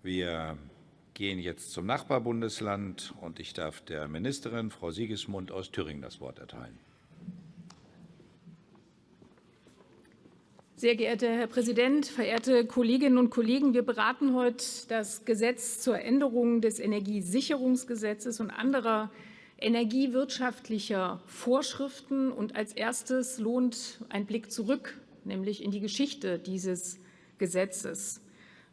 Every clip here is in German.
Wir gehen jetzt zum Nachbarbundesland, und ich darf der Ministerin, Frau Siegesmund aus Thüringen, das Wort erteilen. Sehr geehrter Herr Präsident, verehrte Kolleginnen und Kollegen! Wir beraten heute das Gesetz zur Änderung des Energiesicherungsgesetzes und anderer energiewirtschaftlicher Vorschriften. Und als erstes lohnt ein Blick zurück, nämlich in die Geschichte dieses Gesetzes.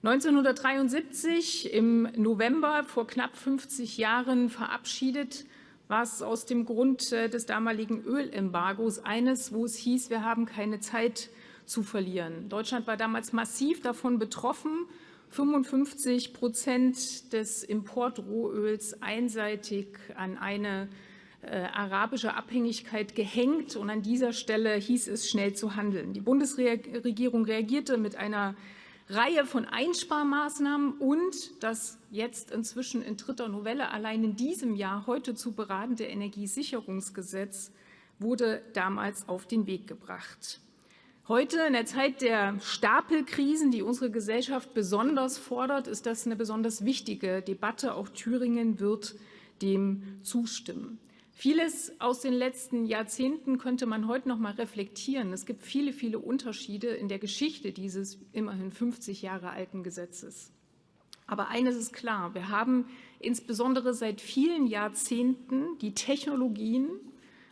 1973 im November, vor knapp 50 Jahren, verabschiedet, war es aus dem Grund des damaligen Ölembargos eines, wo es hieß, wir haben keine Zeit zu verlieren. Deutschland war damals massiv davon betroffen, 55% des Importrohöls einseitig an eine arabische Abhängigkeit gehängt. Und an dieser Stelle hieß es, schnell zu handeln. Die Bundesregierung reagierte mit einer Reihe von Einsparmaßnahmen und das jetzt inzwischen in dritter Novelle allein in diesem Jahr heute zu beratende Energiesicherungsgesetz wurde damals auf den Weg gebracht. Heute, in der Zeit der Stapelkrisen, die unsere Gesellschaft besonders fordert, ist das eine besonders wichtige Debatte. Auch Thüringen wird dem zustimmen. Vieles aus den letzten Jahrzehnten könnte man heute noch mal reflektieren. Es gibt viele, viele Unterschiede in der Geschichte dieses immerhin 50 Jahre alten Gesetzes. Aber eines ist klar: Wir haben insbesondere seit vielen Jahrzehnten die Technologien,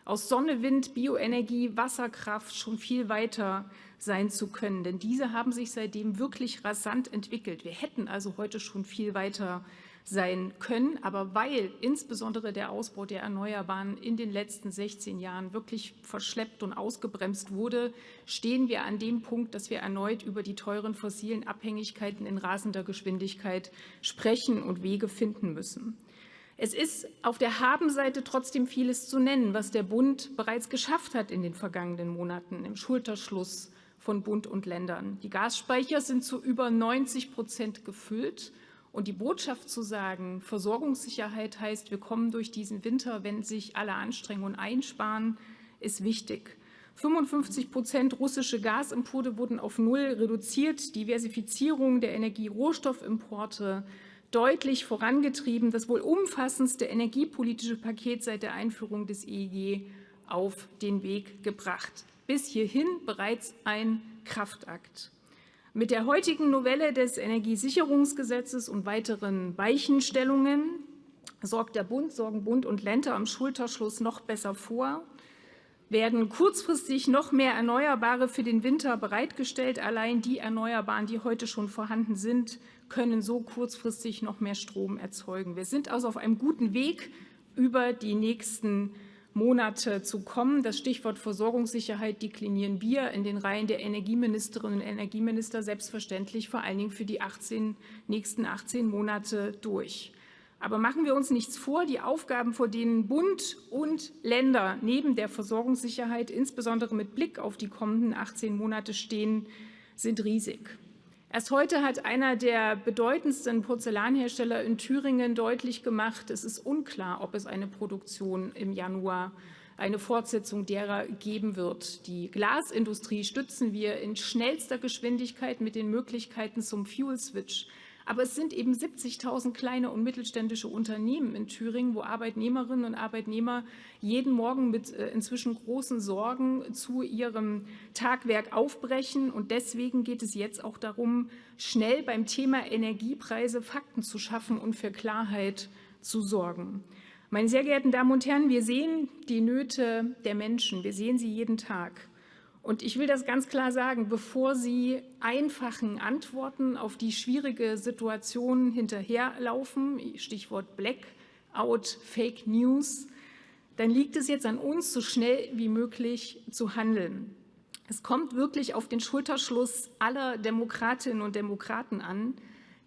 aus Sonne, Wind, Bioenergie, Wasserkraft schon viel weiter sein zu können. Denn diese haben sich seitdem wirklich rasant entwickelt. Wir hätten also heute schon viel weiter sein können. Aber weil insbesondere der Ausbau der Erneuerbaren in den letzten 16 Jahren wirklich verschleppt und ausgebremst wurde, stehen wir an dem Punkt, dass wir erneut über die teuren fossilen Abhängigkeiten in rasender Geschwindigkeit sprechen und Wege finden müssen. Es ist auf der Habenseite trotzdem vieles zu nennen, was der Bund bereits geschafft hat in den vergangenen Monaten im Schulterschluss von Bund und Ländern. Die Gasspeicher sind zu über 90% gefüllt. Und die Botschaft zu sagen, Versorgungssicherheit heißt, wir kommen durch diesen Winter, wenn sich alle Anstrengungen einsparen, ist wichtig. 55% russische Gasimporte wurden auf null reduziert. Diversifizierung der Energierohstoffimporte deutlich vorangetrieben, das wohl umfassendste energiepolitische Paket seit der Einführung des EEG auf den Weg gebracht. Bis hierhin bereits ein Kraftakt. Mit der heutigen Novelle des Energiesicherungsgesetzes und weiteren Weichenstellungen sorgen Bund und Länder am Schulterschluss noch besser vor. Werden kurzfristig noch mehr Erneuerbare für den Winter bereitgestellt. Allein die Erneuerbaren, die heute schon vorhanden sind, können so kurzfristig noch mehr Strom erzeugen. Wir sind also auf einem guten Weg, über die nächsten Monate zu kommen. Das Stichwort Versorgungssicherheit deklinieren wir in den Reihen der Energieministerinnen und Energieminister selbstverständlich vor allen Dingen für die nächsten 18 Monate durch. Aber machen wir uns nichts vor, die Aufgaben, vor denen Bund und Länder neben der Versorgungssicherheit insbesondere mit Blick auf die kommenden 18 Monate stehen, sind riesig. Erst heute hat einer der bedeutendsten Porzellanhersteller in Thüringen deutlich gemacht, es ist unklar, ob es eine Produktion im Januar, eine Fortsetzung derer geben wird. Die Glasindustrie stützen wir in schnellster Geschwindigkeit mit den Möglichkeiten zum Fuel Switch. Aber es sind eben 70.000 kleine und mittelständische Unternehmen in Thüringen, wo Arbeitnehmerinnen und Arbeitnehmer jeden Morgen mit inzwischen großen Sorgen zu ihrem Tagwerk aufbrechen. Und deswegen geht es jetzt auch darum, schnell beim Thema Energiepreise Fakten zu schaffen und für Klarheit zu sorgen. Meine sehr geehrten Damen und Herren, wir sehen die Nöte der Menschen. Wir sehen sie jeden Tag. Und ich will das ganz klar sagen, bevor Sie einfachen Antworten auf die schwierige Situation hinterherlaufen, Stichwort Blackout, Fake News, dann liegt es jetzt an uns, so schnell wie möglich zu handeln. Es kommt wirklich auf den Schulterschluss aller Demokratinnen und Demokraten an.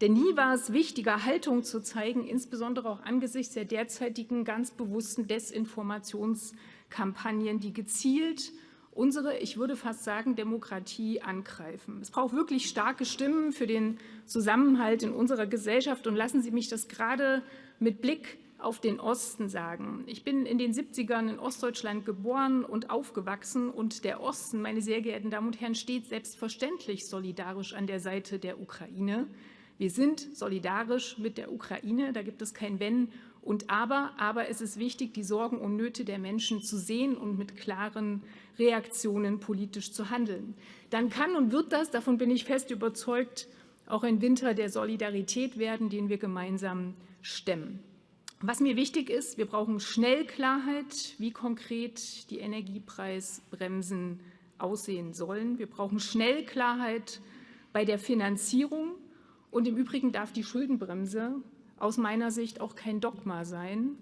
Denn nie war es wichtiger, Haltung zu zeigen, insbesondere auch angesichts der derzeitigen ganz bewussten Desinformationskampagnen, die gezielt unsere, ich würde fast sagen, Demokratie angreifen. Es braucht wirklich starke Stimmen für den Zusammenhalt in unserer Gesellschaft. Und lassen Sie mich das gerade mit Blick auf den Osten sagen. Ich bin in den 70ern in Ostdeutschland geboren und aufgewachsen. Und der Osten, meine sehr geehrten Damen und Herren, steht selbstverständlich solidarisch an der Seite der Ukraine. Wir sind solidarisch mit der Ukraine, da gibt es kein Wenn und aber es ist wichtig, die Sorgen und Nöte der Menschen zu sehen und mit klaren Reaktionen politisch zu handeln. Dann kann und wird das, davon bin ich fest überzeugt, auch ein Winter der Solidarität werden, den wir gemeinsam stemmen. Was mir wichtig ist, wir brauchen schnell Klarheit, wie konkret die Energiepreisbremsen aussehen sollen. Wir brauchen schnell Klarheit bei der Finanzierung. Und im Übrigen darf die Schuldenbremse aus meiner Sicht auch kein Dogma sein.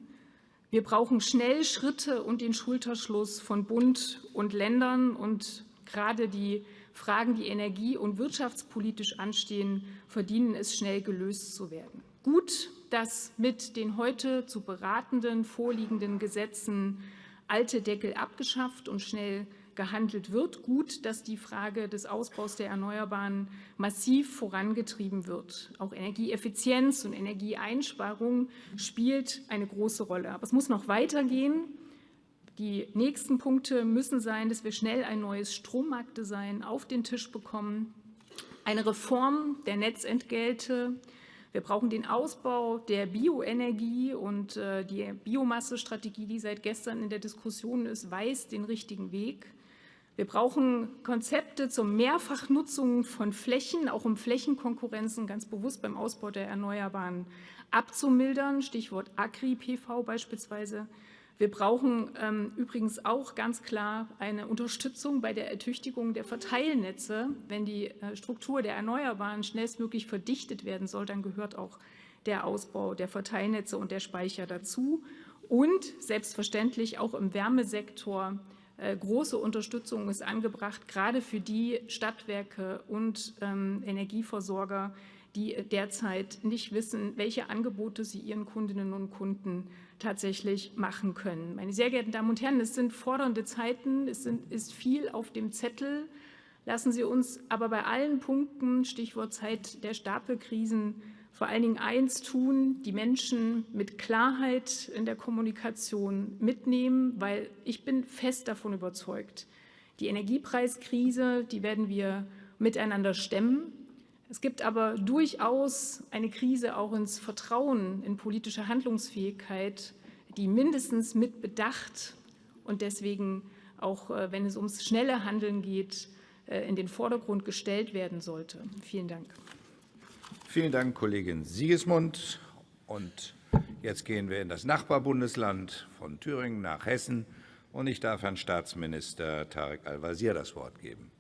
Wir brauchen schnell Schritte und den Schulterschluss von Bund und Ländern. Und gerade die Fragen, die energie- und wirtschaftspolitisch anstehen, verdienen es, schnell gelöst zu werden. Gut, dass mit den heute zu beratenden, vorliegenden Gesetzen alte Deckel abgeschafft und schnell gehandelt wird. Gut, dass die Frage des Ausbaus der Erneuerbaren massiv vorangetrieben wird. Auch Energieeffizienz und Energieeinsparung spielt eine große Rolle. Aber es muss noch weitergehen. Die nächsten Punkte müssen sein, dass wir schnell ein neues Strommarktdesign auf den Tisch bekommen, eine Reform der Netzentgelte. Wir brauchen den Ausbau der Bioenergie und die Biomassestrategie, die seit gestern in der Diskussion ist, weist den richtigen Weg. Wir brauchen Konzepte zur Mehrfachnutzung von Flächen, auch um Flächenkonkurrenzen ganz bewusst beim Ausbau der Erneuerbaren abzumildern, Stichwort Agri-PV beispielsweise. Wir brauchen übrigens auch ganz klar eine Unterstützung bei der Ertüchtigung der Verteilnetze. Wenn die Struktur der Erneuerbaren schnellstmöglich verdichtet werden soll, dann gehört auch der Ausbau der Verteilnetze und der Speicher dazu. Und selbstverständlich auch im Wärmesektor große Unterstützung ist angebracht, gerade für die Stadtwerke und Energieversorger, die derzeit nicht wissen, welche Angebote sie ihren Kundinnen und Kunden tatsächlich machen können. Meine sehr geehrten Damen und Herren, es sind fordernde Zeiten, es ist viel auf dem Zettel. Lassen Sie uns aber bei allen Punkten, Stichwort Zeit der Stapelkrisen, vor allen Dingen eins tun, die Menschen mit Klarheit in der Kommunikation mitnehmen, weil ich bin fest davon überzeugt, die Energiepreiskrise, die werden wir miteinander stemmen. Es gibt aber durchaus eine Krise auch ins Vertrauen in politische Handlungsfähigkeit, die mindestens mit Bedacht und deswegen auch, wenn es ums schnelle Handeln geht, in den Vordergrund gestellt werden sollte. Vielen Dank. Vielen Dank, Kollegin Siegesmund. Und jetzt gehen wir in das Nachbarbundesland von Thüringen nach Hessen. Und ich darf Herrn Staatsminister Tarek Al-Wazir das Wort geben.